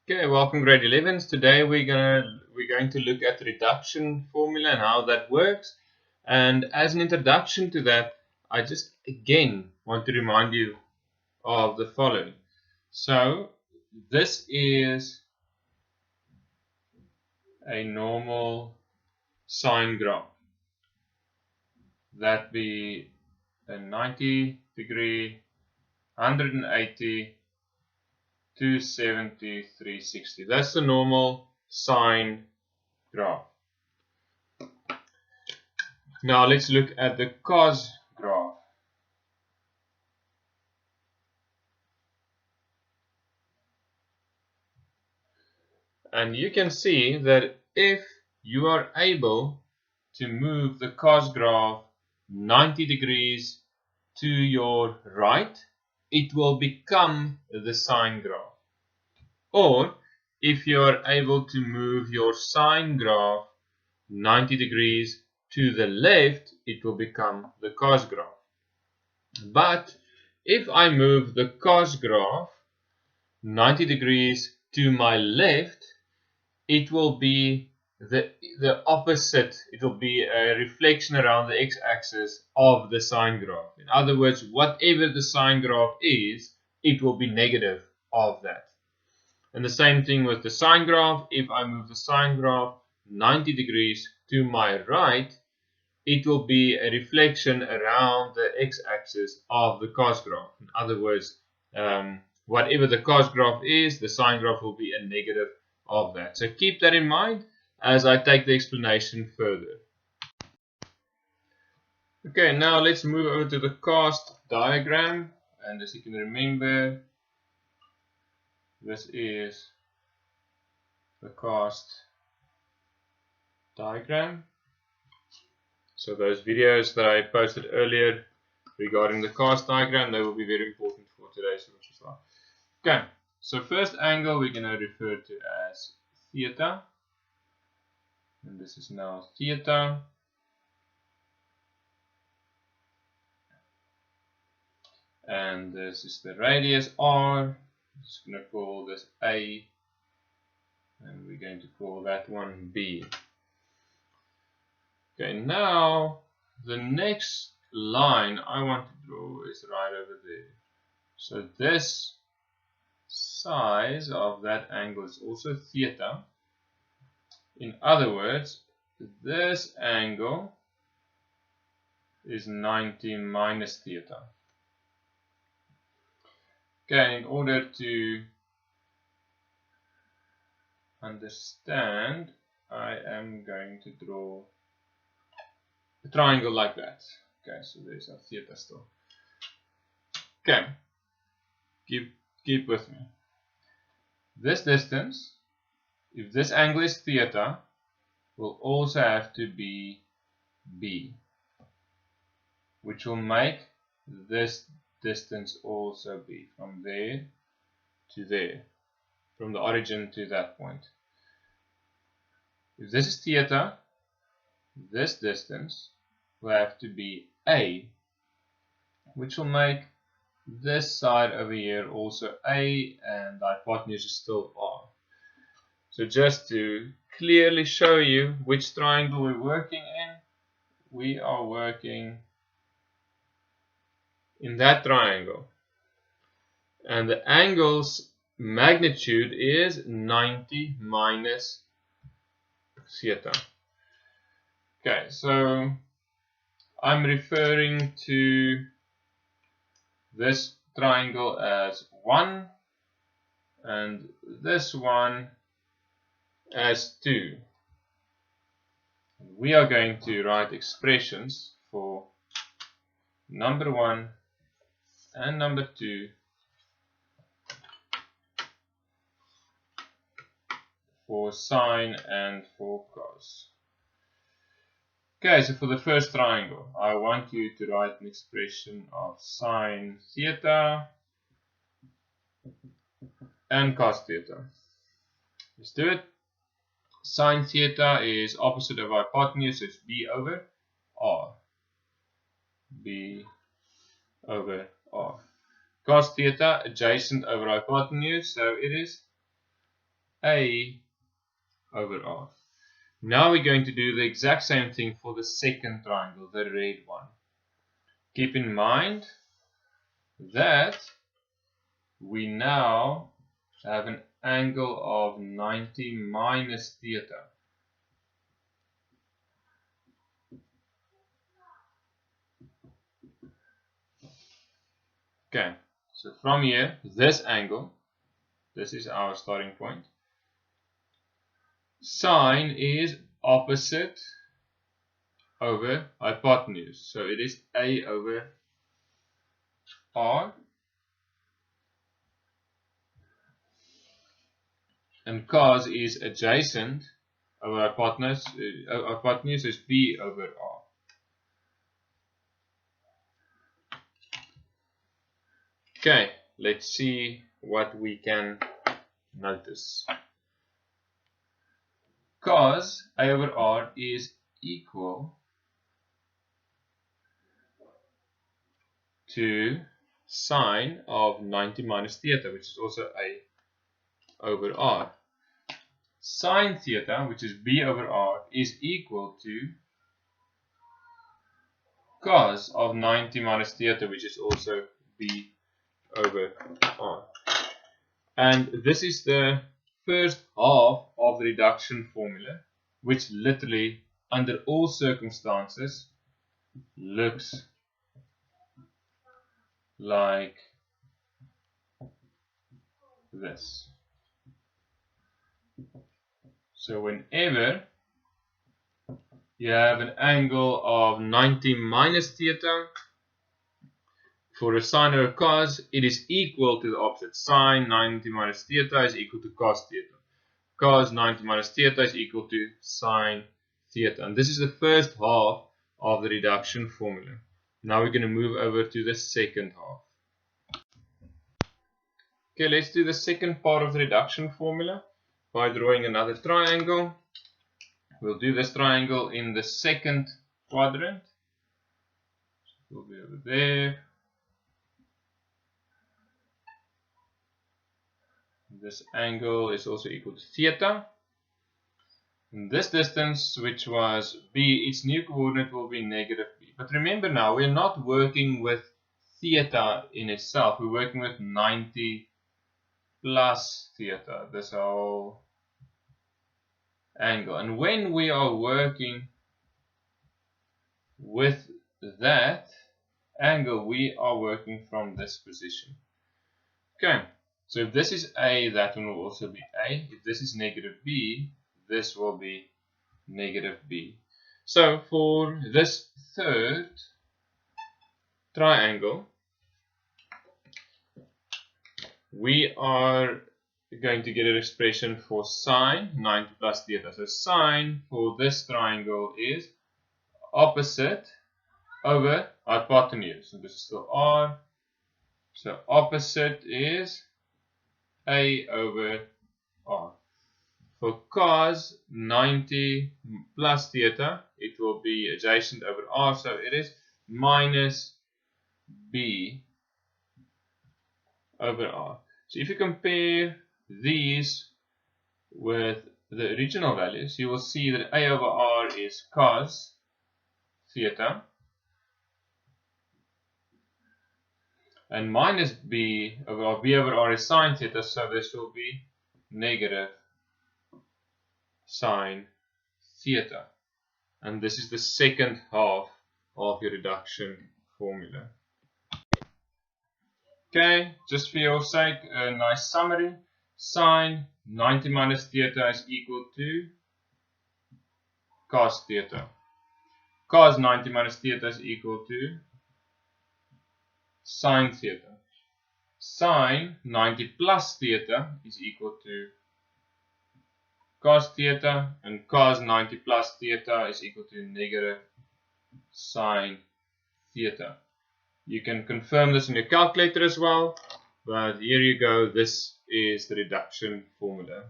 Okay, welcome grade 11s. Today we're going to look at the reduction formula and how that works. And as an introduction to that, I just again want to remind you of the following. So this is a normal sine graph. That be a 90 degree, 180, 270, 360. That's the normal sine graph. Now let's look at the cos graph. And you can see that if you are able to move the cos graph 90 degrees to your right, it will become the sine graph. Or if you are able to move your sine graph 90 degrees to the left, it will become the cos graph. But if I move the cos graph 90 degrees to my left, it will be the opposite. It will be a reflection around the x-axis of the sine graph. In other words, whatever the sine graph is, it will be negative of that. And the same thing with the sine graph. If I move the sine graph 90 degrees to my right, it will be a reflection around the x-axis of the cos graph. In other words, whatever the cos graph is, the sine graph will be a negative of that. So keep that in mind as I take the explanation further. Okay, now let's move over to the cast diagram. And as you can remember, this is the cast diagram. So those videos that I posted earlier regarding the cast diagram, they will be very important for today's lecture as well. Okay, so first angle we're going to refer to as theta. And this is now theta. And this is the radius r. I'm just going to call this A. And we're going to call that one B. Okay, now the next line I want to draw is right over there. So this size of that angle is also theta. In other words, this angle is 90 minus theta. Okay, in order to understand, I am going to draw a triangle like that. Okay, so there's our theta still. Okay, keep with me. This distance, if this angle is theta, will also have to be b, which will make this distance also be from there to there, from the origin to that point. If this is theta, this distance will have to be a, which will make this side over here also a, and the hypotenuse is still r. So just to clearly show you which triangle we're working in, we are working in that triangle. And the angle's magnitude is 90 minus theta. Okay, so I'm referring to this triangle as 1 and this one as 2. We are going to write expressions for number 1 and number 2 for sine and for cos. Okay, so for the first triangle, I want you to write an expression of sine theta and cos theta. Let's do it. Sine theta is opposite of hypotenuse, so it's b over r. B over r. Cos theta adjacent over hypotenuse, so it is A over R. Now we're going to do the exact same thing for the second triangle, the red one. Keep in mind that we now have an angle of 90 minus theta. Okay, so from here, this angle, this is our starting point. Sine is opposite over hypotenuse. So it is A over R. And cos is adjacent over hypotenuse. Hypotenuse is B over R. Okay, let's see what we can notice. Cos A over R is equal to sine of 90 minus theta, which is also A over R. Sine theta, which is B over R, is equal to cos of 90 minus theta, which is also B over R. And this is the first half of the reduction formula, which literally, under all circumstances, looks like this. So whenever you have an angle of 90 minus theta, for a sine or a cos, it is equal to the opposite. Sine 90 minus theta is equal to cos theta. Cos 90 minus theta is equal to sine theta. And this is the first half of the reduction formula. Now we're going to move over to the second half. Okay, let's do the second part of the reduction formula by drawing another triangle. We'll do this triangle in the second quadrant. We'll be over there. This angle is also equal to theta. And this distance, which was B, its new coordinate will be negative B. But remember now, we're not working with theta in itself. We're working with 90 plus theta, this whole angle. And when we are working with that angle, we are working from this position. Okay. So if this is A, that one will also be A. If this is negative B, this will be negative B. So for this third triangle, we are going to get an expression for sine 90 plus theta. So sine for this triangle is opposite over hypotenuse. So this is still R. So opposite is A over R. For cos 90 plus theta, it will be adjacent over R, so it is minus B over R. So if you compare these with the original values, you will see that A over R is cos theta, and minus B over R is sine theta, so this will be negative sine theta. And this is the second half of your reduction formula. Okay, just for your sake, a nice summary. Sine 90 minus theta is equal to cos theta. Cos 90 minus theta is equal to sine theta. Sine 90 plus theta is equal to cos theta, and cos 90 plus theta is equal to negative sine theta. You can confirm this in your calculator as well, but here you go, this is the reduction formula.